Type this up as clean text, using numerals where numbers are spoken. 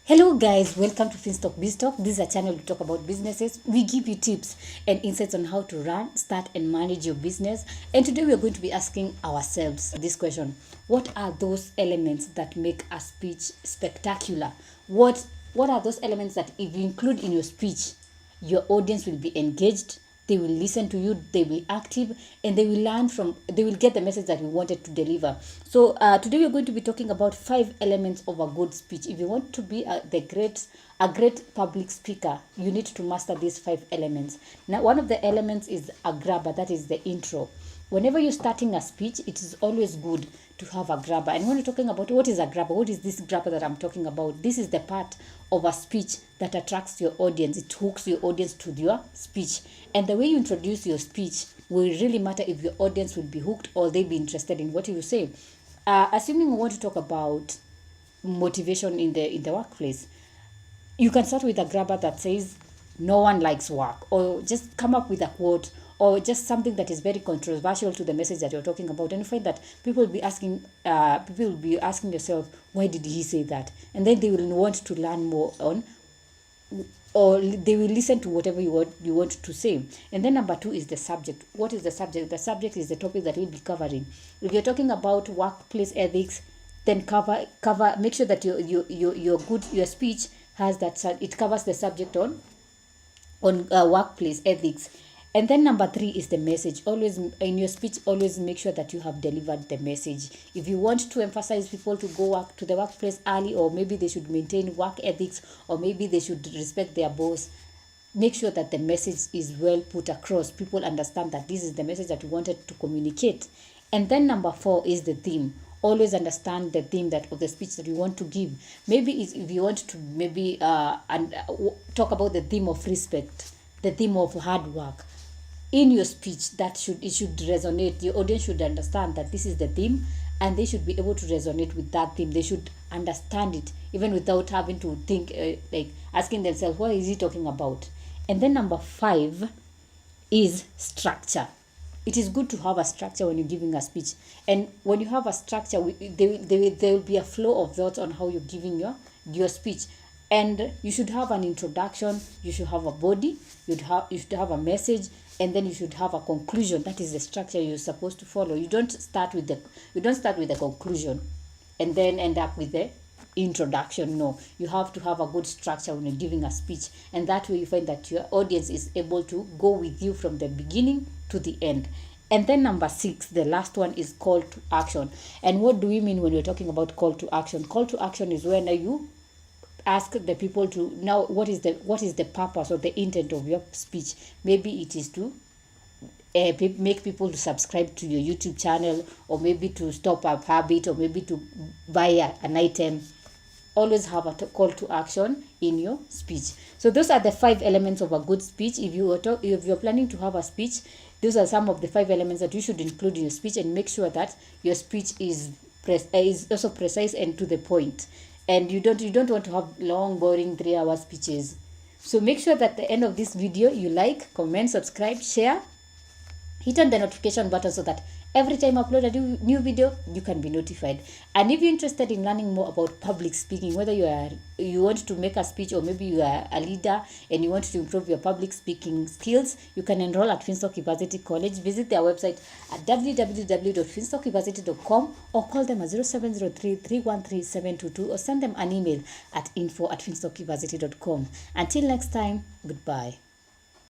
Hello guys, welcome to Finstock Biztalk. This is a channel we talk about businesses. We give you tips and insights on how to run, start and manage your business. And today we are going to be asking ourselves this question. What are those elements that make a speech spectacular? What are those elements that if you include in your speech, your audience will be engaged, they will listen to you, they will be active, and they will get the message that we wanted to deliver. So today we're going to be talking about 5 elements of a good speech. If you want to be a great public speaker, you need to master these 5 elements. Now, one of the elements is a grabber, that is the intro. Whenever you're starting a speech, it is always good to have a grabber. And when you're talking about what is a grabber, what is this grabber that I'm talking about? This is the part of a speech that attracts your audience. It hooks your audience to your speech. And the way you introduce your speech will really matter if your audience will be hooked or they be interested in what you say. Assuming we want to talk about motivation in the workplace, you can start with a grabber that says, "No one likes work," or just come up with a quote, or just something that is very controversial to the message that you're talking about. And you find that people will be asking yourself, why did he say that? And then they will want to learn more on, or they will listen to whatever you want to say. And then number 2 is the subject. What is the subject? The subject is the topic that we'll be covering. If you're talking about workplace ethics, then make sure that your speech has that, it covers the subject on workplace ethics. And then number 3 is the message. Always in your speech, always make sure that you have delivered the message. If you want to emphasize people to go to the workplace early, or maybe they should maintain work ethics, or maybe they should respect their boss, make sure that the message is well put across. People understand that this is the message that you wanted to communicate. And then number 4 is the theme. Always understand the theme of the speech that you want to give. Maybe if you want to talk about the theme of respect, the theme of hard work, in your speech, it should resonate. Your audience should understand that this is the theme, and they should be able to resonate with that theme. They should understand it even without having to think, like asking themselves, what is he talking about? And then number 5 is structure. It is good to have a structure when you're giving a speech. And when you have a structure, there will be a flow of thoughts on how you're giving your speech. And you should have an introduction, you should have a body, you should have a message, and then you should have a conclusion. That is the structure you're supposed to follow. You don't start with the conclusion and then end up with the introduction. No, you have to have a good structure when you're giving a speech, and that way you find that your audience is able to go with you from the beginning to the end. And then number 6, the last one, is call to action. And what do we mean when we're talking about call to action? Call to action is when you ask the people to, now what is the purpose or the intent of your speech. Maybe it is to make people to subscribe to your YouTube channel, or maybe to stop a habit, or maybe to buy an item. Always have a call to action in your speech. So those are the 5 elements of a good speech. If you're planning to have a speech, those are some of the 5 elements that you should include in your speech, and make sure that your speech is also precise and to the point. And you don't want to have long, boring 3-hour speeches. So make sure that at the end of this video, you like, comment, subscribe, share, hit on the notification button so that every time I upload a new video, you can be notified. And if you're interested in learning more about public speaking, whether you want to make a speech, or maybe you are a leader and you want to improve your public speaking skills, you can enroll at Finstock Evarsity College. Visit their website at www.finstockevarsity.com, or call them at 0703 313 722, or send them an email at info@finstockevarsity.com. Until next time, goodbye.